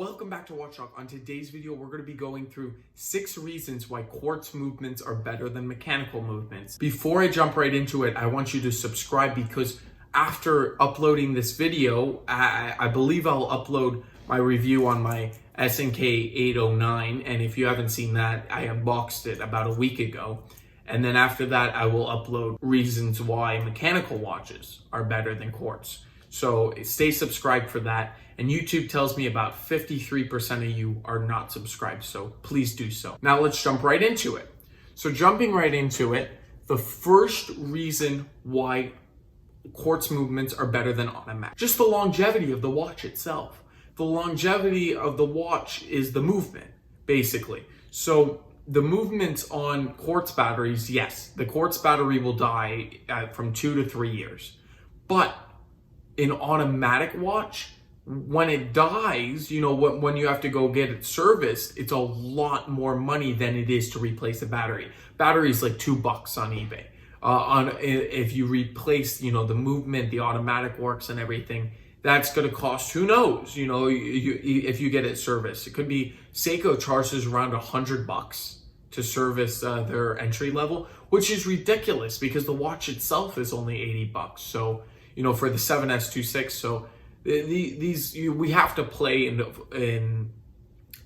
Welcome back to Watch Talk. On today's video, we're going to be going through 6 reasons why quartz movements are better than mechanical movements. Before I jump right into it, I want you to subscribe because after uploading this video, I believe I'll upload my review on my SNK 809. And if you haven't seen that, I unboxed it about a week ago. And then after that, I will upload reasons why mechanical watches are better than quartz. So stay subscribed for that. And YouTube tells me about 53% of you are not subscribed, so please do so. Now let's jump right into it. So jumping right into it, the first reason why quartz movements are better than automatic, just the longevity of the watch itself. The longevity of the watch is the movement, basically. So the movements on quartz batteries, yes, the quartz battery will die from 2 to 3 years. But in automatic watch, when it dies, when you have to go get it serviced, it's a lot more money than it is to replace a battery. Battery is like $2 on eBay. If you replace, the movement, the automatic works and everything, that's going to cost, who knows, if you get it serviced. It could be Seiko charges around $100 to service their entry level, which is ridiculous because the watch itself is only $80. So, for the 7S26, so we have to play and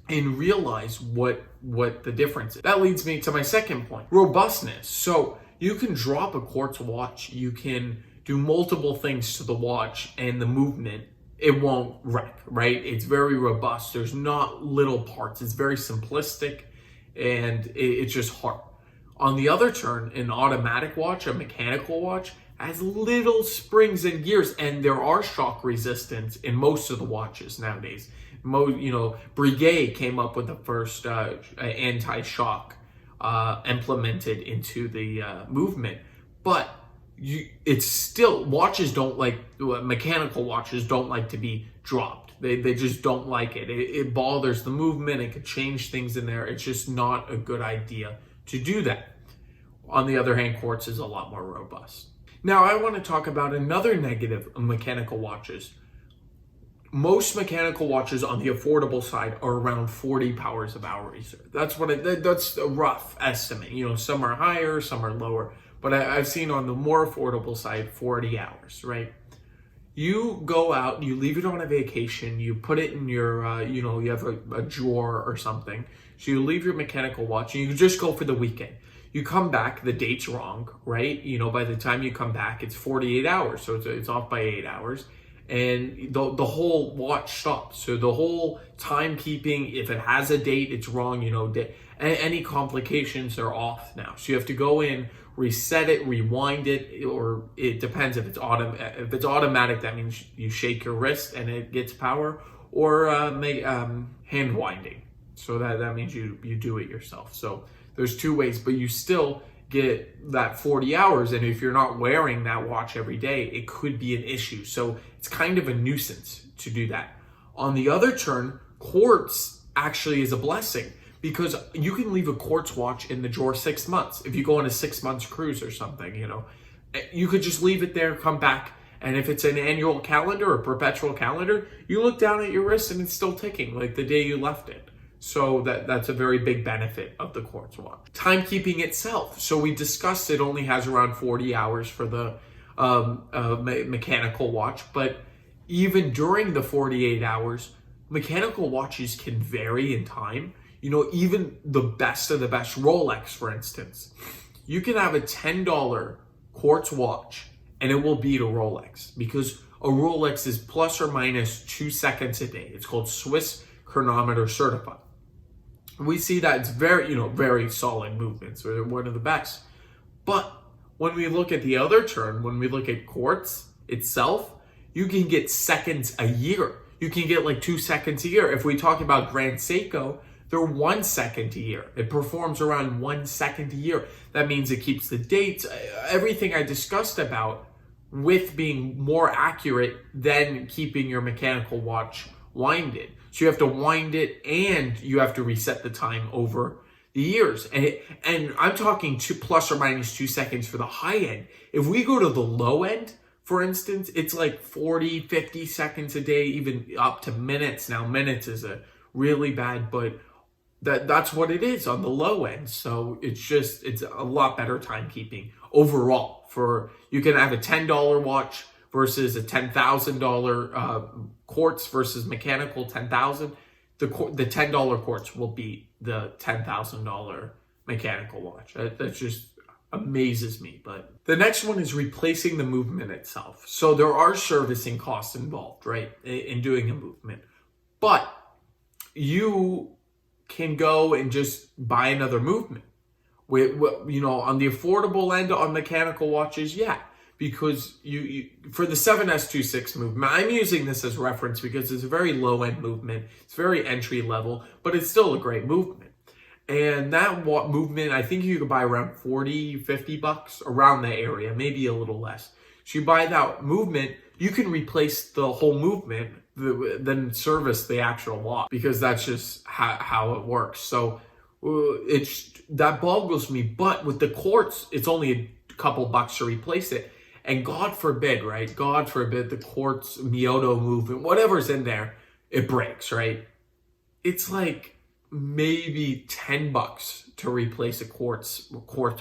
realize what the difference is. That leads me to my second point, robustness. So you can drop a quartz watch, you can do multiple things to the watch and the movement, it won't wreck, right? It's very robust. There's not little parts. It's very simplistic and it's just hard. On the other turn, an automatic watch, a mechanical watch, has little springs and gears, and there are shock resistance in most of the watches nowadays. Breguet came up with the first anti-shock implemented into the movement, but it's still, mechanical watches don't like to be dropped. They just don't like it. It bothers the movement. It could change things in there. It's just not a good idea to do that. On the other hand, quartz is a lot more robust. Now, I want to talk about another negative of mechanical watches. Most mechanical watches on the affordable side are around 40 powers of hour reserve. That's a rough estimate. Some are higher, some are lower, but I've seen on the more affordable side, 40 hours, right? You go out, you leave it on a vacation, you put it in your, you have a drawer or something. So you leave your mechanical watch and you just go for the weekend. You come back, the date's wrong, right? By the time you come back, it's 48 hours. So it's off by 8 hours. And the whole watch stops. So the whole timekeeping, if it has a date, it's wrong, any complications are off now. So you have to go in, reset it, rewind it, or it depends if it's automatic, that means you shake your wrist and it gets power, or hand winding. So that means you do it yourself. So there's 2 ways, but you still get that 40 hours. And if you're not wearing that watch every day, it could be an issue. So it's kind of a nuisance to do that. On the other turn, quartz actually is a blessing because you can leave a quartz watch in the drawer 6 months. If you go on a 6 months cruise or something, you could just leave it there, come back. And if it's an annual calendar or perpetual calendar, you look down at your wrist and it's still ticking like the day you left it. So that's a very big benefit of the quartz watch. Timekeeping itself. So we discussed it only has around 40 hours for the mechanical watch, but even during the 48 hours, mechanical watches can vary in time. Even the best of the best, Rolex, for instance, you can have a $10 quartz watch and it will beat a Rolex because a Rolex is plus or minus 2 seconds a day. It's called Swiss chronometer certified. We see that it's very solid movements. They're one of the best. But when we look at the other turn, when we look at quartz itself, you can get seconds a year. You can get like 2 seconds a year. If we talk about Grand Seiko, they're 1 second a year. It performs around 1 second a year. That means it keeps the dates, everything I discussed about, with being more accurate than keeping your mechanical watch winded. So you have to wind it and you have to reset the time over the years. And I'm talking plus or minus 2 seconds for the high end. If we go to the low end, for instance, it's like 40, 50 seconds a day, even up to minutes. Now, minutes is a really bad, but that's what it is on the low end. So it's a lot better timekeeping overall. You can have a $10 watch versus a $10,000 quartz versus mechanical 10,000. The $10 quartz will beat the $10,000 mechanical watch. That just amazes me. But the next one is replacing the movement itself. So there are servicing costs involved, right, in doing a movement. But you can go and just buy another movement. On the affordable end on mechanical watches, yeah. Because you for the 7S26 movement, I'm using this as reference because it's a very low-end movement. It's very entry-level, but it's still a great movement. And that movement, I think you could buy around 40, 50 bucks, around that area, maybe a little less. So you buy that movement, you can replace the whole movement, then service the actual watch, because that's just how it works. So that boggles me. But with the quartz, it's only a couple bucks to replace it. And God forbid, right? God forbid the quartz Miyota movement, whatever's in there, it breaks, right? It's like maybe 10 bucks to replace a quartz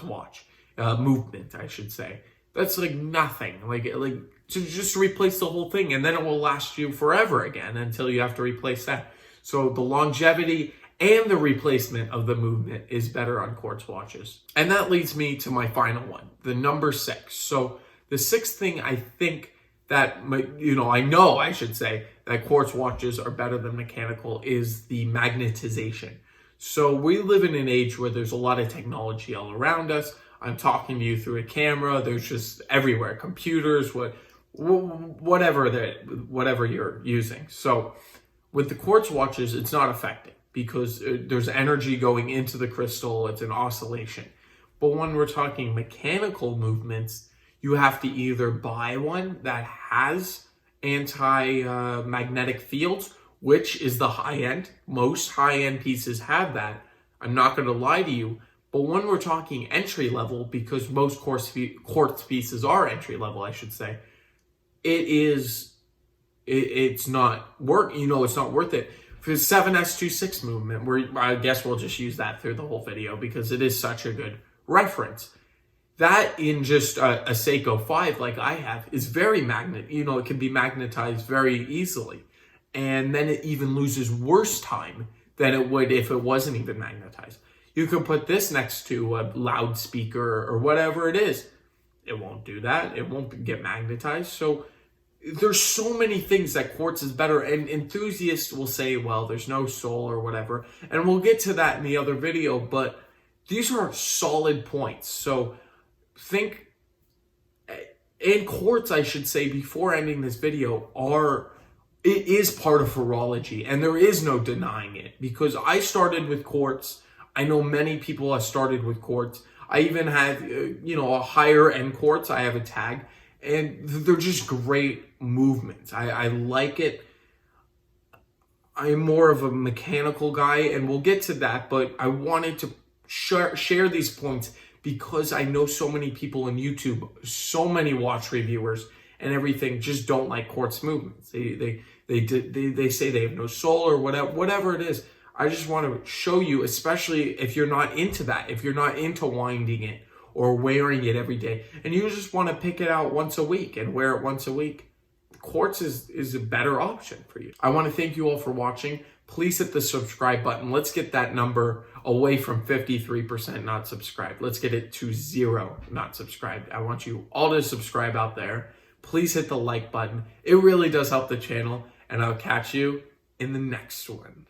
watch movement, I should say. That's like nothing. Like to just replace the whole thing, and then it will last you forever again until you have to replace that. So the longevity and the replacement of the movement is better on quartz watches. And that leads me to my final one, the number 6. So the sixth thing I think that, I should say that quartz watches are better than mechanical is the magnetization. So we live in an age where there's a lot of technology all around us. I'm talking to you through a camera. There's just everywhere, computers, whatever you're using. So with the quartz watches, it's not affected because there's energy going into the crystal. It's an oscillation. But when we're talking mechanical movements, you have to either buy one that has anti-magnetic fields, which is the high end. Most high-end pieces have that. I'm not going to lie to you. But when we're talking entry level, because most quartz pieces are entry level, I should say, it's not it's not worth it. For the 7S26 movement, I guess we'll just use that through the whole video because it is such a good reference. That in just a Seiko 5 like I have is very it can be magnetized very easily. And then it even loses worse time than it would if it wasn't even magnetized. You could put this next to a loudspeaker or whatever it is. It won't do that. It won't get magnetized. So there's so many things that quartz is better. And enthusiasts will say, well, there's no soul or whatever. And we'll get to that in the other video. But these are solid points. So think, and quartz, I should say, before ending this video, it is part of horology. And there is no denying it. Because I started with quartz. I know many people have started with quartz. I even had, a higher end quartz. I have a tag. And they're just great movements. I like it. I'm more of a mechanical guy, and we'll get to that. But I wanted to share these points because I know so many people on YouTube, so many watch reviewers and everything just don't like quartz movements. They say they have no soul or whatever it is. I just want to show you, especially if you're not into that, if you're not into winding it or wearing it every day, and you just want to pick it out once a week and wear it once a week, quartz is a better option for you. I want to thank you all for watching. Please hit the subscribe button. Let's get that number away from 53% not subscribed. Let's get it to 0 not subscribed. I want you all to subscribe out there. Please hit the like button. It really does help the channel, and I'll catch you in the next one.